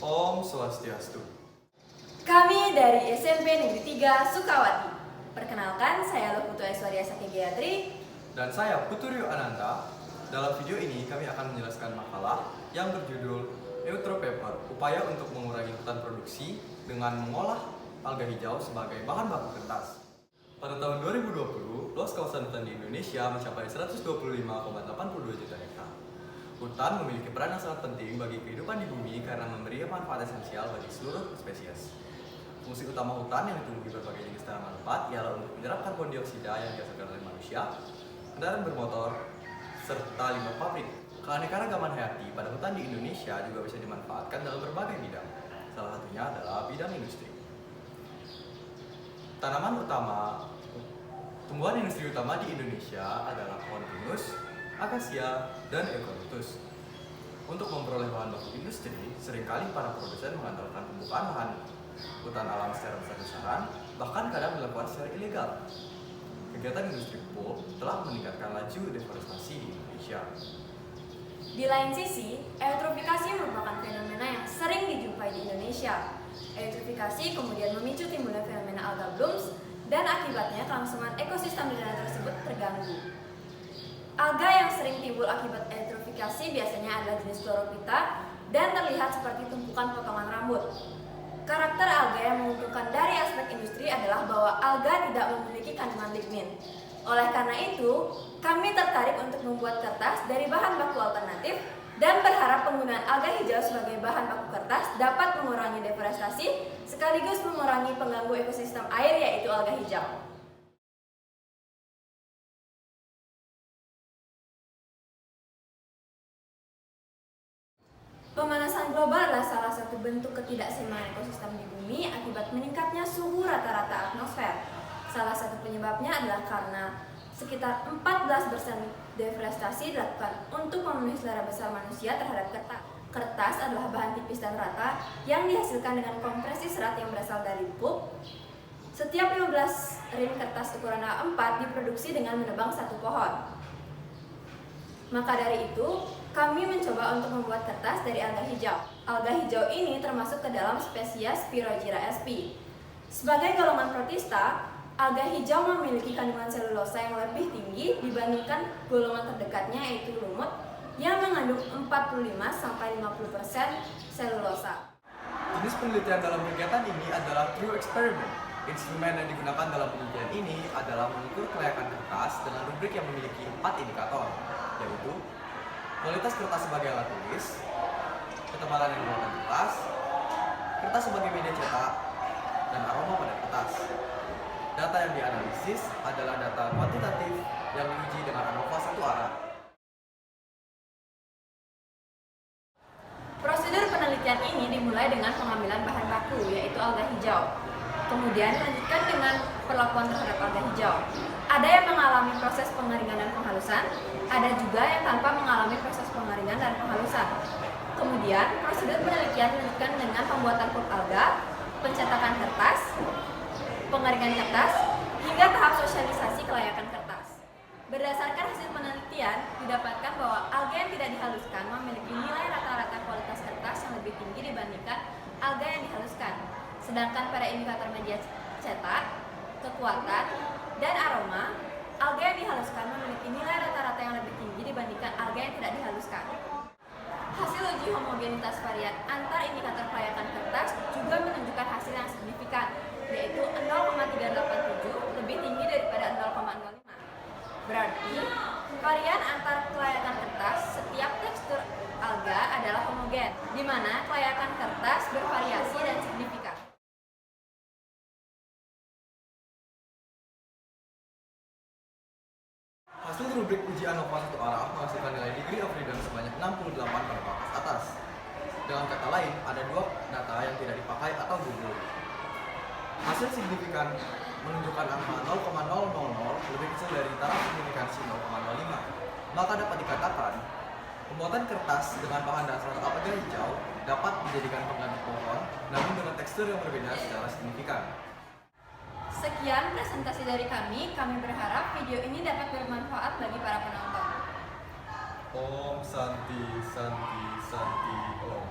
Om Swastiastu. Kami dari SMP Negeri 3 Sukawati. Perkenalkan, saya Loputu Aiswarya Sakti Gayatri. Dan saya Puturyo Ananta. Dalam video ini kami akan menjelaskan makalah yang berjudul Eutropaper, upaya untuk mengurangi hutan produksi dengan mengolah alga hijau sebagai bahan baku kertas. Pada tahun 2020, luas kawasan hutan di Indonesia mencapai 125,82 juta hektar. Hutan memiliki peran yang sangat penting bagi kehidupan di bumi karena memberi manfaat esensial bagi seluruh spesies. Fungsi utama hutan yang ditumbuhi berbagai jenis tanaman lebat ialah untuk menyerap karbon dioksida yang dihasilkan oleh manusia, kendaraan bermotor, serta limbah pabrik. Keanekaragaman hayati pada hutan di Indonesia juga bisa dimanfaatkan dalam berbagai bidang. Salah satunya adalah bidang industri. Tumbuhan industri utama di Indonesia adalah pohon pinus, akasia, dan eukaliptus. Untuk memperoleh bahan baku industri, seringkali para produsen mengandalkan pembukaan lahan hutan alam secara besar-besaran, bahkan kadang dilakukan secara ilegal. Kegiatan industri pulp telah meningkatkan laju deforestasi di Indonesia. Di lain sisi, eutrofikasi merupakan fenomena yang sering dijumpai di Indonesia. Eutrofikasi kemudian memicu timbulnya fenomena alga blooms dan akibatnya kelangsungan ekosistem di daerah tersebut terganggu. Alga yang sering timbul akibat eutrofikasi biasanya adalah jenis chlorophyta dan terlihat seperti tumpukan potongan rambut. Karakter alga yang menguntungkan dari aspek industri adalah bahwa alga tidak memiliki kandungan lignin. Oleh karena itu, kami tertarik untuk membuat kertas dari bahan baku alternatif dan berharap penggunaan alga hijau sebagai bahan baku kertas dapat mengurangi deforestasi sekaligus mengurangi pengganggu ekosistem air yaitu alga hijau. Pemanasan global adalah salah satu bentuk ketidakseimbangan ekosistem di bumi akibat meningkatnya suhu rata-rata atmosfer. Salah satu penyebabnya adalah karena sekitar 14% deforestasi dilakukan untuk memenuhi selera besar manusia terhadap kertas. Kertas adalah bahan tipis dan rata yang dihasilkan dengan kompresi serat yang berasal dari pulp. Setiap 15 rim kertas ukuran A4 diproduksi dengan menebang satu pohon. Maka dari itu, kami mencoba untuk membuat kertas dari alga hijau. Alga hijau ini termasuk ke dalam spesies Spirogyra sp. Sebagai golongan protista, alga hijau memiliki kandungan selulosa yang lebih tinggi dibandingkan golongan terdekatnya yaitu lumut yang mengandung 45-50% selulosa. Jenis penelitian dalam kegiatan ini adalah true experiment. Instrumen yang digunakan dalam penelitian ini adalah mengukur kelayakan kertas dengan rubrik yang memiliki 4 indikator, yaitu kualitas kertas sebagai alat tulis, ketebalan yang dibutuhkan kertas sebagai media cetak, dan aroma pada kertas. Data yang dianalisis adalah data kuantitatif yang diuji dengan ANOVA satu arah. Prosedur penelitian ini dimulai dengan pengambilan bahan baku, yaitu alga hijau. Kemudian dilanjutkan dengan perlakuan terhadap alga hijau. Ada yang mengalami proses pengeringan dan penghalusan, ada juga yang tanpa mengalami proses pengeringan dan penghalusan. Kemudian, prosedur penelitian dilanjutkan dengan pembuatan pulp alga, pencetakan kertas, pengeringan kertas, hingga tahap sosialisasi kelayakan kertas. Berdasarkan hasil penelitian, didapatkan bahwa alga yang tidak dihaluskan memiliki nilai rata-rata kualitas kertas yang lebih tinggi dibandingkan alga yang dihaluskan. Sedangkan pada indikator media cetak, kekuatan, dan aroma, alga yang dihaluskan memiliki nilai rata-rata yang lebih tinggi dibandingkan alga yang tidak dihaluskan. Hasil uji homogenitas varian antar indikator kelayakan kertas juga menunjukkan hasil yang signifikan, yaitu 0,387 lebih tinggi daripada 0,05. Berarti, varian antar kelayakan kertas setiap tekstur alga adalah homogen, di mana kelayakan kertas bervariasi dan signifikan. Hasil rubrik uji ANOVA satu arah menghasilkan nilai degree of freedom sebanyak 68 pada batas atas. Dengan kata lain, ada dua data yang tidak dipakai atau gugur. Hasil signifikan menunjukkan angka 0,000 lebih kecil dari taraf signifikansi 0,05. Maka dapat dikatakan, pembuatan kertas dengan bahan dasar alga hijau dapat dijadikan pengganti pohon, namun dengan tekstur yang berbeda secara signifikan. Sekian presentasi dari kami berharap video ini dapat bermanfaat bagi para penonton. Om Santi Santi Santi Om.